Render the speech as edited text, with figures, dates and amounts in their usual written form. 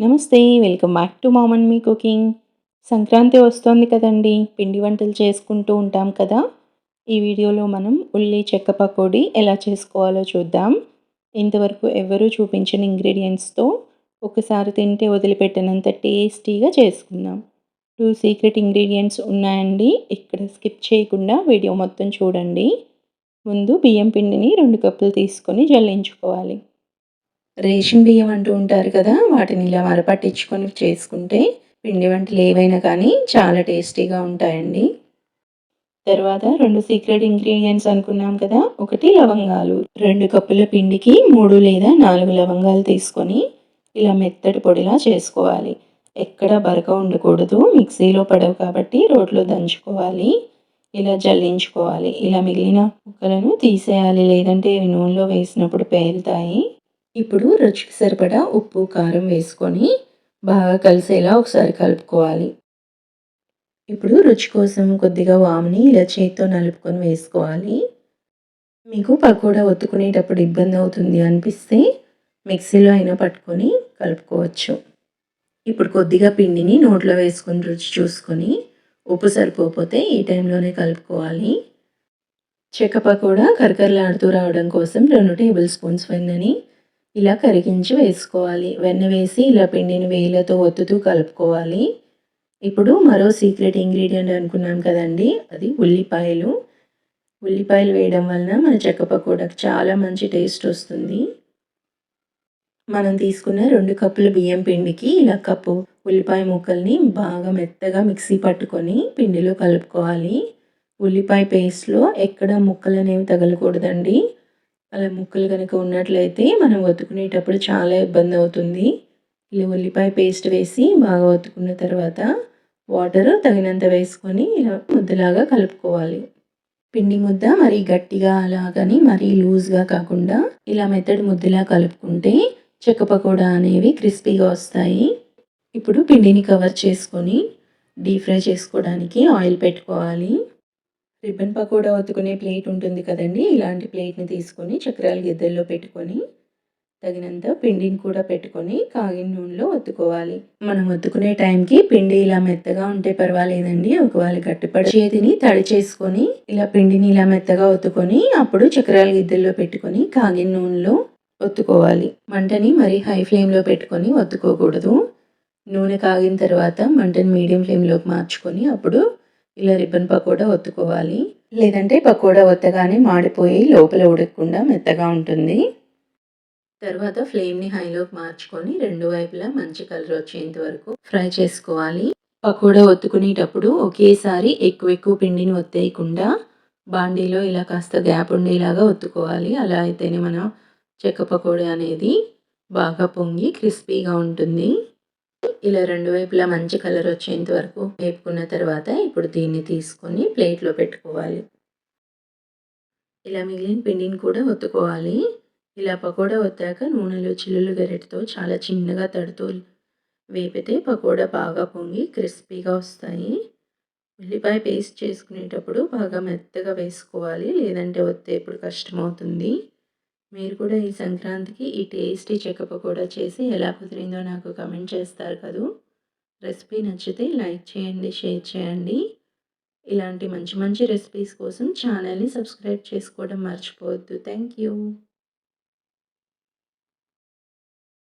నమస్తే, welcome back to mom and me cooking. Sankranti వస్తోంది కదండి, పిండి వంటలు చేసుకుంటూ ఉంటాం కదా. ఈ వీడియోలో మనం ఉల్లి చెక్క పకోడీ ఎలా చేసుకోవాలో చూద్దాం. ఇంతవరకు ఎవరూ చూపించిన ఇంగ్రీడియంట్స్తో ఒకసారి తింటే వదిలిపెట్టనంత టేస్టీగా చేసుకుందాం. 2 సీక్రెట్ ఇంగ్రీడియంట్స్ ఉన్నాయండి, ఇక్కడ స్కిప్ చేయకుండా వీడియో మొత్తం చూడండి. ముందు బియ్యం పిండిని 2 కప్పులు తీసుకొని జల్లించుకోవాలి. రేషన్ బియ్యం అంటూ ఉంటారు కదా, వాటిని ఇలా మరపట్టించుకొని చేసుకుంటే పిండి వంటలు ఏవైనా కానీ చాలా టేస్టీగా ఉంటాయండి. తర్వాత 2 సీక్రెట్ ఇంగ్రీడియంట్స్ అనుకున్నాం కదా. ఒకటి లవంగాలు, 2 కప్పుల పిండికి 3 లేదా 4 లవంగాలు తీసుకొని ఇలా మెత్తటి పొడిలా చేసుకోవాలి. ఎక్కడ బరక ఉండకూడదు, మిక్సీలో పడవు కాబట్టి రోట్లో దంచుకోవాలి. ఇలా జల్లించుకోవాలి. ఇలా మిగిలిన ముక్కలను తీసేయాలి, లేదంటే నూనెలో వేసినప్పుడు పేలుతాయి. ఇప్పుడు రుచికి సరిపడా ఉప్పు, కారం వేసుకొని బాగా కలిసేలా ఒకసారి కలుపుకోవాలి. ఇప్పుడు రుచి కోసం కొద్దిగా వాముని ఇలా చేత్తో నలుపుకొని వేసుకోవాలి. మీకు పకోడా ఒత్తుకునేటప్పుడు ఇబ్బంది అవుతుంది అనిపిస్తే మిక్సీలో అయినా పట్టుకొని కలుపుకోవచ్చు. ఇప్పుడు కొద్దిగా పిండిని నోట్లో వేసుకొని రుచి చూసుకొని ఉప్పు సరిపోతే ఈ టైంలోనే కలుపుకోవాలి. చెక్క పకోడా కరకరలాడుతూ రావడం కోసం 2 టేబుల్ స్పూన్స్ వెన్నని ఇలా కరిగించి వేసుకోవాలి. వెన్న వేసి ఇలా పిండిని వేళ్ళతో ఒత్తుతూ కలుపుకోవాలి. ఇప్పుడు మరో సీక్రెట్ ఇంగ్రీడియంట్ అనుకున్నాం కదండి, అది ఉల్లిపాయలు. ఉల్లిపాయలు వేయడం వలన మన చెక్క పకోడాకి చాలా మంచి టేస్ట్ వస్తుంది. మనం తీసుకున్న 2 కప్పుల బియ్యం పిండికి ఇలా కప్పు ఉల్లిపాయ ముక్కల్ని బాగా మెత్తగా మిక్సీ పట్టుకొని పిండిలో కలుపుకోవాలి. ఉల్లిపాయ పేస్ట్లో ఎక్కడ ముక్కలు అనేవి తగలకూడదండి. అలా ముక్కలు కనుక ఉన్నట్లయితే మనం ఒత్తుకునేటప్పుడు చాలా ఇబ్బంది అవుతుంది. ఇలా ఉల్లిపాయ పేస్ట్ వేసి బాగా ఒత్తుకున్న తర్వాత వాటర్ తగినంత వేసుకొని ఇలా ముద్దలాగా కలుపుకోవాలి. పిండి ముద్ద మరీ గట్టిగా అలాగని మరీ లూజ్గా కాకుండా ఇలా మెత్తడి ముద్దలా కలుపుకుంటే చెక్క పకోడా అనేవి క్రిస్పీగా వస్తాయి. ఇప్పుడు పిండిని కవర్ చేసుకొని డీప్ ఫ్రై చేసుకోవడానికి ఆయిల్ పెట్టుకోవాలి. రిబ్బన్ పకోడా ఒత్తుకునే ప్లేట్ ఉంటుంది కదండి, ఇలాంటి ప్లేట్ని తీసుకొని చక్రాల గిద్దెల్లో పెట్టుకొని తగినంత పిండిని కూడా పెట్టుకొని కాగిన నూనెలో ఒత్తుకోవాలి. మనం ఒత్తుకునే టైంకి పిండి ఇలా మెత్తగా ఉంటే పర్వాలేదండి. ఒకవేళ గట్టిపడి చేతిని తడి చేసుకొని ఇలా పిండిని ఇలా మెత్తగా ఒత్తుకొని అప్పుడు చక్రాల గిద్దెల్లో పెట్టుకొని కాగిన నూనెలో ఒత్తుకోవాలి. మంటని మరీ హై ఫ్లేమ్లో పెట్టుకొని ఒత్తుకోకూడదు. నూనె కాగిన తర్వాత మంటని మీడియం ఫ్లేమ్లోకి మార్చుకొని అప్పుడు ఇలా రిబ్బన్ పకోడా ఒత్తుకోవాలి. లేదంటే పకోడా ఒత్తగానే మాడిపోయి లోపల ఉడకకుండా మెత్తగా ఉంటుంది. తర్వాత ఫ్లేమ్ని హైలోకి మార్చుకొని 2 వైపులా మంచి కలర్ వచ్చేంత వరకు ఫ్రై చేసుకోవాలి. పకోడా ఒత్తుకునేటప్పుడు ఒకేసారి ఎక్కువ పిండిని ఒత్తేయకుండా బాండీలో ఇలా కాస్త గ్యాప్ ఉండేలాగా ఒత్తుకోవాలి. అలా అయితేనే మనం చెక్క పకోడా అనేది బాగా పొంగి క్రిస్పీగా ఉంటుంది. ఇలా 2 వైపులా మంచి కలర్ వచ్చేంత వరకు వేపుకున్న తర్వాత ఇప్పుడు దీన్ని తీసుకొని ప్లేట్లో పెట్టుకోవాలి. ఇలా మిగిలిన పిండిని కూడా ఒత్తుకోవాలి. ఇలా పకోడా ఒత్తాక నూనెలో చిల్లులు గరిటెతో చాలా చిన్నగా తడుతూ వేపితే పకోడా బాగా పొంగి క్రిస్పీగా వస్తాయి. ఉల్లిపాయ పేస్ట్ చేసుకునేటప్పుడు బాగా మెత్తగా వేసుకోవాలి, లేదంటే ఒత్తేప్పుడు కష్టమవుతుంది. మీరు కూడా ఈ సంక్రాంతికి ఈ టేస్టీ చెక్క పకోడా చేసి ఎలా కుదిరిందో నాకు కమెంట్ చేస్తారు కదూ. రెసిపీ నచ్చితే లైక్ చేయండి, షేర్ చేయండి. ఇలాంటి మంచి రెసిపీస్ కోసం ఛానల్ని సబ్స్క్రైబ్ చేసుకోవడం మర్చిపోవద్దు. Thank you.